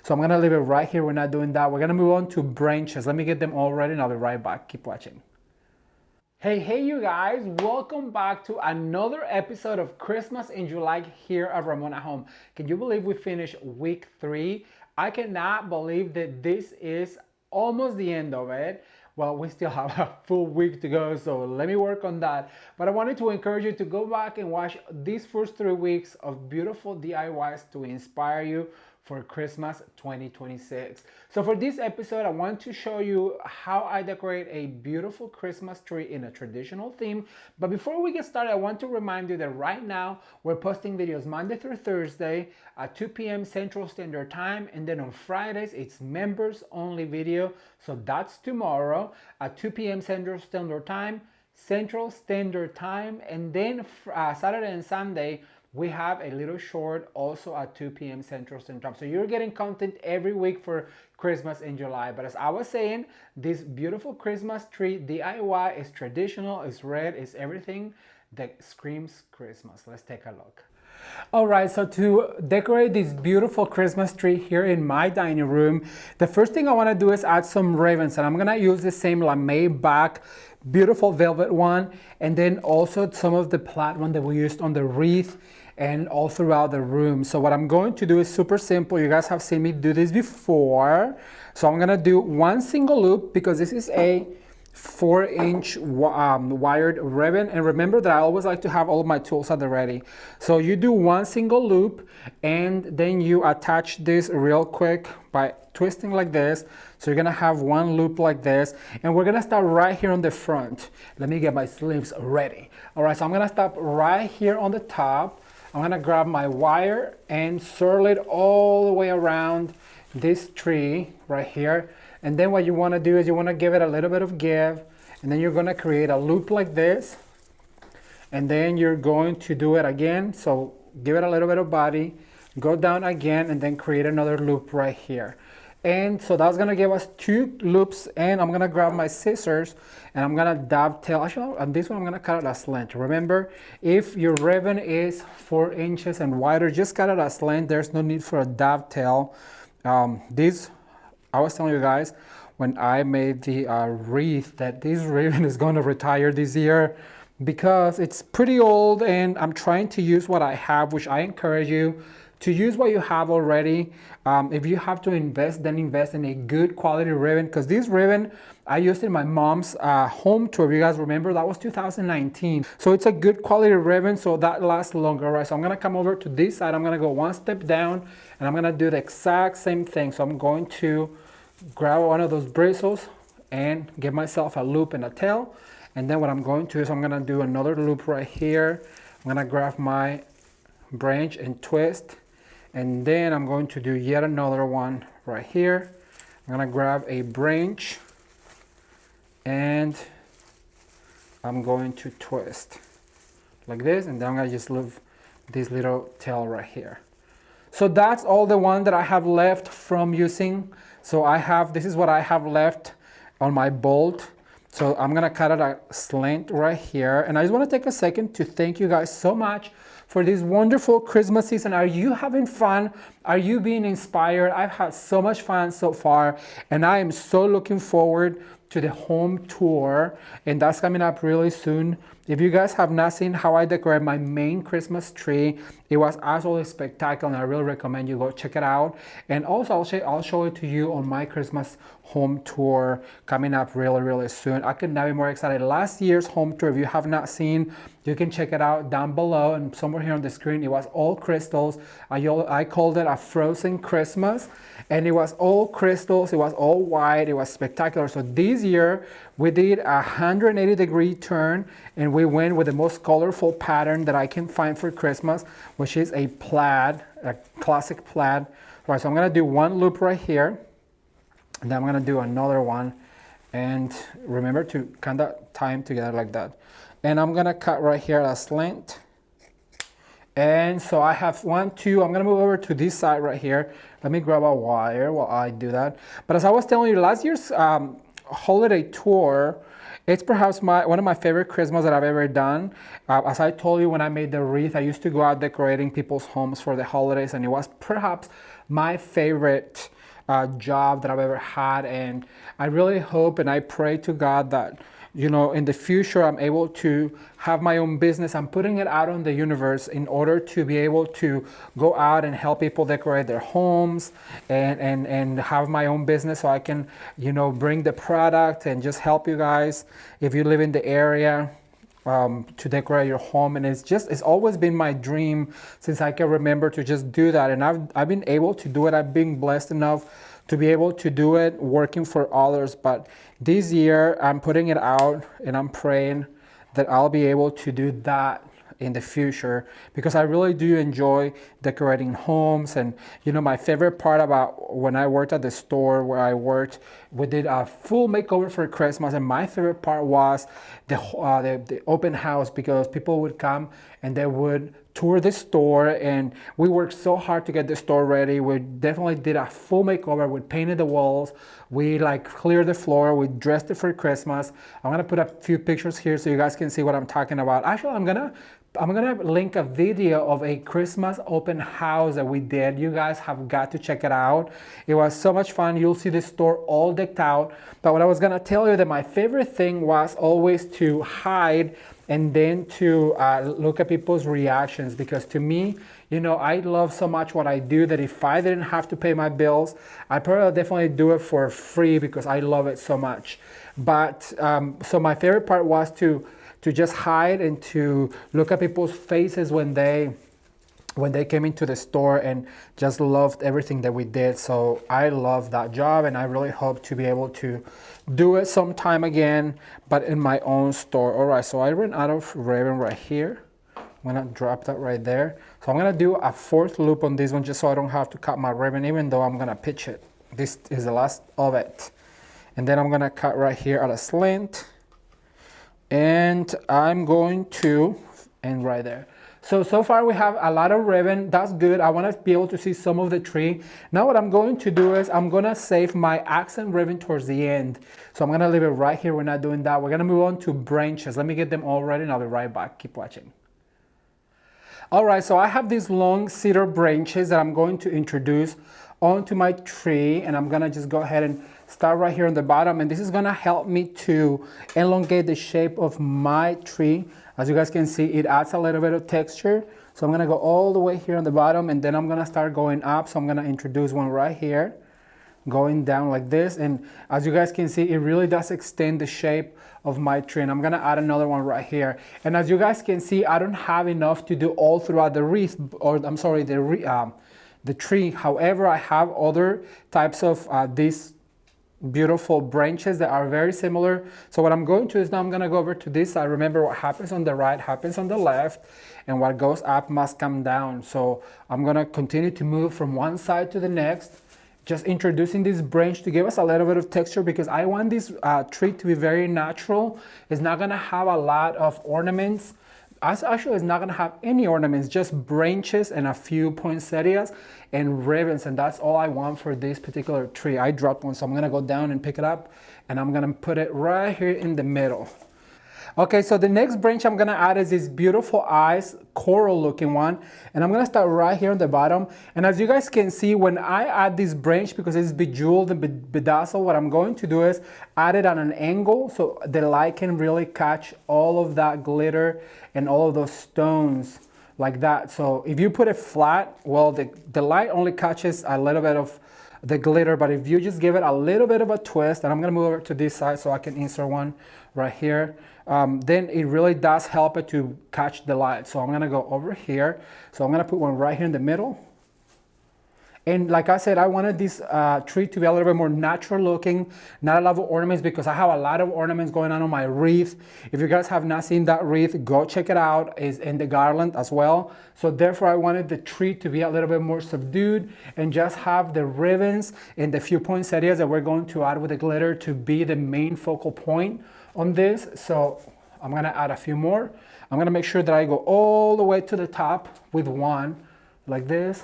So I'm gonna leave it right here. We're not doing that. We're gonna move on to branches. Let me get them all ready and I'll be right back. Keep watching. Hey you guys, welcome back to another episode of Christmas in July here at Ramon at Home. Can you believe we finished week 3? I cannot believe that this is almost the end of it. Well, we still have a full week to go, so let me work on that. But I wanted to encourage you to go back and watch these first 3 weeks of beautiful DIYs to inspire you for Christmas 2026. So for this episode, I want to show you how I decorate a beautiful Christmas tree in a traditional theme. But before we get started, I want to remind you that right now we're posting videos Monday through Thursday at 2 p.m. Central Standard Time. And then on Fridays, it's members only video. So that's tomorrow at 2 p.m. Central Standard Time. And then Saturday and Sunday, we have a little short also at 2 p.m. Central Standard Time. So you're getting content every week for Christmas in July. But as I was saying, this beautiful Christmas tree DIY is traditional, it's red, it's everything that screams Christmas. Let's take a look. All right, so to decorate this beautiful Christmas tree here in my dining room, the first thing I want to do is add some ribbons, and I'm going to use the same lame back beautiful velvet one, and then also some of the plaid one that we used on the wreath and all throughout the room. So what I'm going to do is super simple. You guys have seen me do this before. So I'm going to do one single loop because this is a 4-inch wired ribbon, and remember that I always like to have all of my tools at the ready. So you do one single loop and then you attach this real quick by twisting like this. So you're gonna have one loop like this, and we're gonna start right here on the front. Let me get my sleeves ready. All right, so I'm gonna stop right here on the top. I'm gonna grab my wire and swirl it all the way around this tree right here. And then what you want to do is you want to give it a little bit of give, and then you're going to create a loop like this, and then you're going to do it again. So give it a little bit of body, go down again, and then create another loop right here. And so that's going to give us 2 loops, and I'm going to grab my scissors and I'm going to dovetail. Actually, on this one I'm going to cut it as slant. Remember, if your ribbon is 4 inches and wider, just cut it as slant. There's no need for a dovetail. I was telling you guys when I made the wreath that this ribbon is going to retire this year because it's pretty old, and I'm trying to use what I have, which I encourage you to use what you have already. If you have to invest, then invest in a good quality ribbon, because this ribbon I used in my mom's home tour. If you guys remember, that was 2019. So it's a good quality ribbon, so that lasts longer, right? So I'm gonna come over to this side. I'm gonna go one step down, and I'm gonna do the exact same thing. So I'm going to grab one of those bristles and give myself a loop and a tail. And then what I'm going to do is I'm gonna do another loop right here. I'm gonna grab my branch and twist. And then I'm going to do yet another one right here. I'm gonna grab a branch and I'm going to twist like this, and then I'm gonna just leave this little tail right here. So that's all the one that I have left from using. So this is what I have left on my bolt. So I'm gonna cut it a slant right here. And I just wanna take a second to thank you guys so much for this wonderful Christmas season. Are you having fun? Are you being inspired? I've had so much fun so far, and I am so looking forward to the home tour, and that's coming up really soon. If you guys have not seen how I decorate my main Christmas tree, it was absolutely spectacular, and I really recommend you go check it out. And also I'll show it to you on my Christmas home tour coming up really soon. I could not be more excited. Last year's home tour, if you have not seen, you can check it out down below and somewhere here on the screen. It was all crystals. I called it a frozen Christmas, and it was all crystals. It was all white. It was spectacular. So this year we did a 180-degree turn, and we went with the most colorful pattern that I can find for Christmas, which is a plaid, a classic plaid. All right, so I'm gonna do one loop right here, and then I'm gonna do another one, and remember to kind of tie them together like that. And I'm gonna cut right here a slant. And so I have 1, 2, I'm gonna move over to this side right here. Let me grab a wire while I do that. But as I was telling you, last year's holiday tour, it's perhaps one of my favorite Christmas that I've ever done. As I told you, when I made the wreath, I used to go out decorating people's homes for the holidays, and it was perhaps my favorite job that I've ever had. And I really hope and I pray to God that, you know, in the future, I'm able to have my own business. I'm putting it out on the universe in order to be able to go out and help people decorate their homes and have my own business so I can, you know, bring the product and just help you guys if you live in the area. To decorate your home, and it's always been my dream since I can remember to just do that, and I've been able to do it. I've been blessed enough to be able to do it working for others, but this year I'm putting it out and I'm praying that I'll be able to do that in the future, because I really do enjoy decorating homes. And you know, my favorite part about when I worked at the store where I worked, we did a full makeover for Christmas, and my favorite part was the open house, because people would come and they would tour the store, and we worked so hard to get the store ready. We definitely did a full makeover. We painted the walls, we like cleared the floor, we dressed it for Christmas. I'm gonna put a few pictures here so you guys can see what I'm talking about. Actually, I'm gonna link a video of a Christmas open house that we did. You guys have got to check it out. It was so much fun. You'll see the store all decked out. But what I was gonna tell you, that my favorite thing was always to hide and then to look at people's reactions, because to me, you know, I love so much what I do that if I didn't have to pay my bills, I'd probably definitely do it for free because I love it so much. But so my favorite part was to just hide and to look at people's faces when they came into the store and just loved everything that we did. So I love that job, and I really hope to be able to do it sometime again, but in my own store. All right, so I ran out of ribbon right here. I'm gonna drop that right there. So I'm gonna do a 4th loop on this one just so I don't have to cut my ribbon, even though I'm gonna pitch it. This is the last of it. And then I'm gonna cut right here at a slant. And I'm going to end right there. So far we have a lot of ribbon. That's good. I want to be able to see some of the tree. Now what I'm going to do is I'm going to save my accent ribbon towards the end. So I'm going to leave it right here. We're not doing that. We're going to move on to branches. Let me get them all ready and I'll be right back. Keep watching. All right, so I have these long cedar branches that I'm going to introduce onto my tree, and I'm going to just go ahead and start right here on the bottom, and this is going to help me to elongate the shape of my tree. As you guys can see, it adds a little bit of texture. So I'm going to go all the way here on the bottom, and then I'm going to start going up. So I'm going to introduce one right here, going down like this, and as you guys can see, it really does extend the shape of my tree. And I'm going to add another one right here, and as you guys can see, I don't have enough to do all throughout the wreath, or I'm sorry, the tree. However, I have other types of these beautiful branches that are very similar. So what I'm going to is now I'm going to go over to this side. Remember, what happens on the right happens on the left, and what goes up must come down. So I'm going to continue to move from one side to the next, just introducing this branch to give us a little bit of texture, because I want this tree to be very natural. It's not going to have a lot of ornaments. Actually, it's not going to have any ornaments, just branches and a few poinsettias and ribbons, and that's all I want for this particular tree. I dropped one, so I'm going to go down and pick it up, and I'm going to put it right here in the middle. Okay, so the next branch I'm going to add is this beautiful eyes, coral looking one, and I'm going to start right here on the bottom. And as you guys can see, when I add this branch, because it's bejeweled and bedazzled, what I'm going to do is add it on an angle so the light can really catch all of that glitter and all of those stones like that. So if you put it flat, well, the light only catches a little bit of the glitter, but if you just give it a little bit of a twist, and I'm going to move over to this side so I can insert one right here, then it really does help it to catch the light. So I'm going to go over here. So I'm going to put one right here in the middle. And like I said, I wanted this tree to be a little bit more natural looking, not a lot of ornaments, because I have a lot of ornaments going on my wreath. If you guys have not seen that wreath, go check it out. It's in the garland as well. So therefore, I wanted the tree to be a little bit more subdued and just have the ribbons and the few poinsettias that we're going to add with the glitter to be the main focal point on this. So I'm going to add a few more. I'm going to make sure that I go all the way to the top with one like this.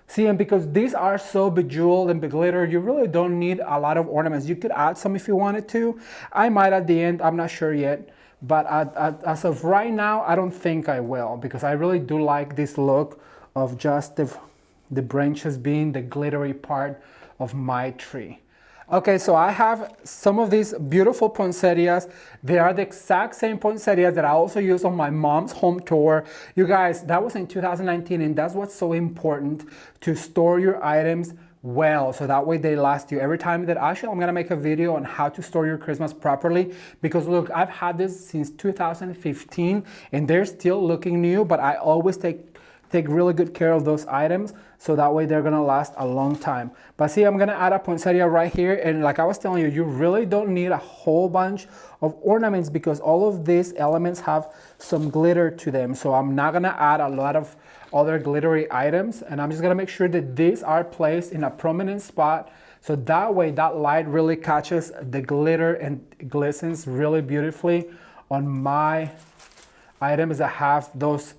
See, and because these are so bejeweled and beglittered, you really don't need a lot of ornaments. You could add some if you wanted to. I might at the end, I'm not sure yet. But as of right now, I don't think I will, because I really do like this look of just the branches being the glittery part of my tree. Okay, so I have some of these beautiful poinsettias. They are the exact same poinsettias that I also used on my mom's home tour. You guys, that was in 2019, and that's what's so important, to store your items well, so that way they last you. Every time that I'm gonna make a video on how to store your Christmas properly, because look, I've had this since 2015 and they're still looking new, but I always take really good care of those items, so that way they're gonna last a long time. But see, I'm gonna add a poinsettia right here, and like I was telling you, you really don't need a whole bunch of ornaments because all of these elements have some glitter to them. So I'm not gonna add a lot of other glittery items, and I'm just gonna make sure that these are placed in a prominent spot, so that way that light really catches the glitter and glistens really beautifully on my items that have those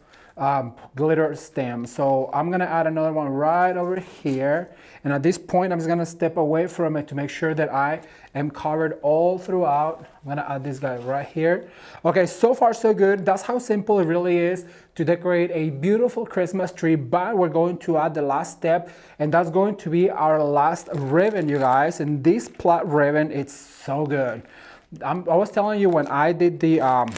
glitter stems. So I'm gonna add another one right over here, and at this point I'm just gonna step away from it to make sure that I am covered all throughout. I'm gonna add this guy right here. Okay, so far so good. That's how simple it really is to decorate a beautiful Christmas tree, but we're going to add the last step, and that's going to be our last ribbon, you guys. And this plaid ribbon, it's so good. I was telling you when I did the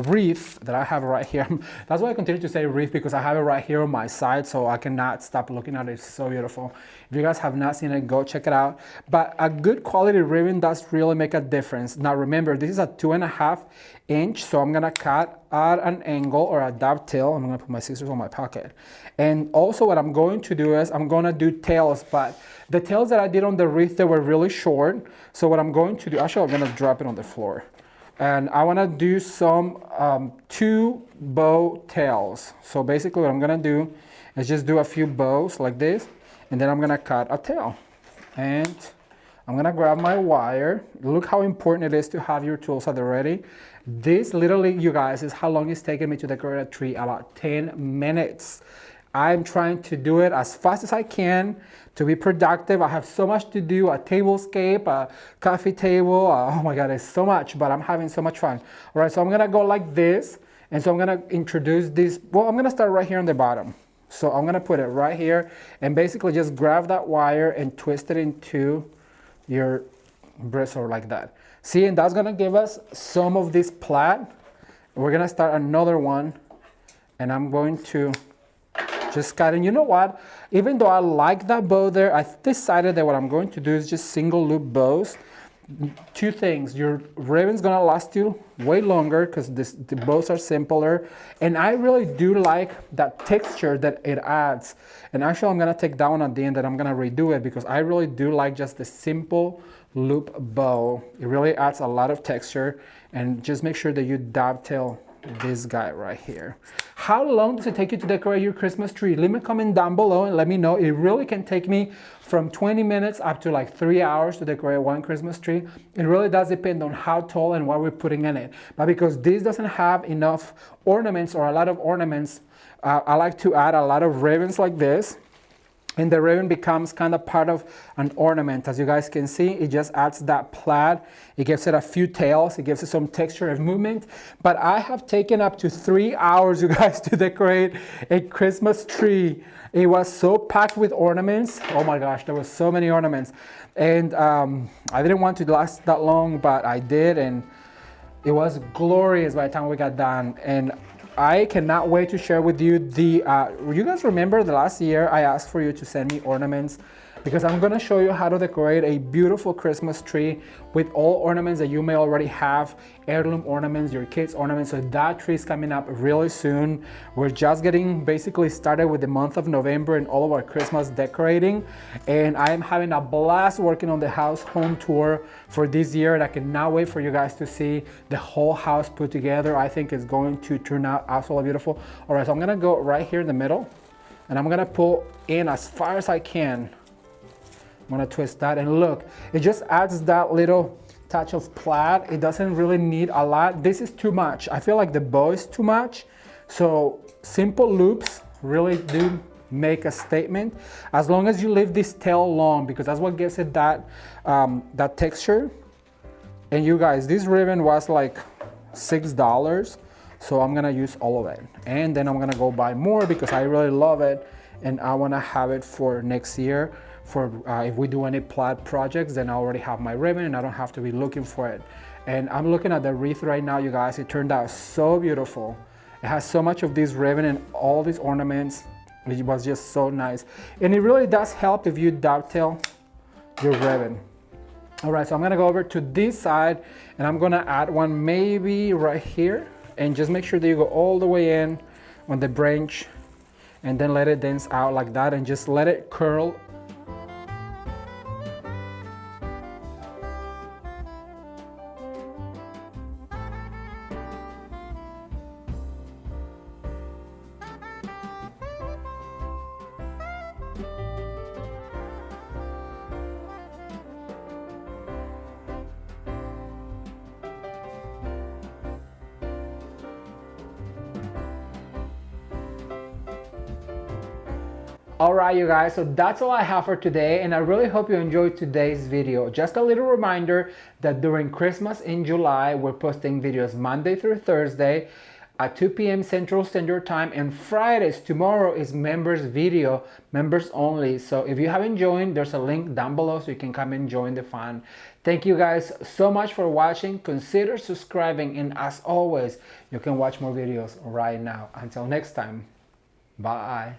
wreath that I have right here. That's why I continue to say wreath, because I have it right here on my side, so I cannot stop looking at it. It's so beautiful. If you guys have not seen it, go check it out. But a good quality ribbon does really make a difference. Now remember, this is a 2.5 inch, so I'm gonna cut at an angle or a dovetail. I'm gonna put my scissors on my pocket. And also what I'm going to do is I'm gonna do tails, but the tails that I did on the wreath, they were really short. So what I'm going to do, actually I'm gonna drop it on the floor. And I want to do some 2 bow tails. So basically what I'm going to do is just do a few bows like this, and then I'm going to cut a tail. And I'm going to grab my wire. Look how important it is to have your tools at the ready. This literally, you guys, is how long it's taken me to decorate a tree, about 10 minutes. I'm trying to do it as fast as I can to be productive. I have so much to do, a tablescape, a coffee table. Oh my God, it's so much, but I'm having so much fun. All right, so I'm gonna go like this. And so I'm gonna introduce this. Well, I'm gonna start right here on the bottom. So I'm gonna put it right here and basically just grab that wire and twist it into your bristle like that. See, and that's gonna give us some of this plaid. We're gonna start another one, and I'm going to just cut. And you know what? Even though I like that bow there, I decided that what I'm going to do is just single loop bows. 2 things. Your ribbon's gonna last you way longer because the bows are simpler. And I really do like that texture that it adds. And actually I'm gonna take that one at the end and I'm gonna redo it because I really do like just the simple loop bow. It really adds a lot of texture, and just make sure that you dovetail this guy right here. How long does it take you to decorate your Christmas tree? Leave me a comment down below and let me know. It really can take me from 20 minutes up to like 3 hours to decorate one Christmas tree. It really does depend on how tall and what we're putting in it. But because this doesn't have enough ornaments or a lot of ornaments, I like to add a lot of ribbons like this. And the ribbon becomes kind of part of an ornament. As you guys can see, it just adds that plaid. It gives it a few tails. It gives it some texture and movement. But I have taken up to 3 hours, you guys, to decorate a Christmas tree. It was so packed with ornaments. Oh my gosh, there were so many ornaments. And I didn't want to last that long, but I did. And it was glorious by the time we got done. And I cannot wait to share with you the, you guys remember the last year I asked for you to send me ornaments, because I'm gonna show you how to decorate a beautiful Christmas tree with all ornaments that you may already have, heirloom ornaments, your kids' ornaments. So that tree is coming up really soon. We're just getting basically started with the month of November and all of our Christmas decorating. And I am having a blast working on the house home tour for this year, and I cannot wait for you guys to see the whole house put together. I think it's going to turn out absolutely beautiful. All right, so I'm gonna go right here in the middle, and I'm gonna pull in as far as I can. I'm gonna twist that, and look, it just adds that little touch of plaid. It doesn't really need a lot. This is too much. I feel like the bow is too much. So simple loops really do make a statement, as long as you leave this tail long, because that's what gives it that, that texture. And you guys, this ribbon was like $6. So I'm gonna use all of it. And then I'm gonna go buy more because I really love it. and I want to have it for next year. For if we do any plaid projects, then I already have my ribbon and I don't have to be looking for it. And I'm looking at the wreath right now, you guys. It turned out so beautiful. It has so much of this ribbon and all these ornaments. It was just so nice. And it really does help if you dovetail your ribbon. All right, so I'm gonna go over to this side and I'm gonna add one maybe right here, and just make sure that you go all the way in on the branch and then let it dance out like that and just let it curl. Alright you guys, so that's all I have for today, and I really hope you enjoyed today's video. Just a little reminder that during Christmas in July, we're posting videos Monday through Thursday at 2 p.m. Central Standard Time, and Fridays, tomorrow, is members video, members only. So if you haven't joined, there's a link down below so you can come and join the fun. Thank you guys so much for watching. Consider subscribing, and as always, you can watch more videos right now. Until next time, bye.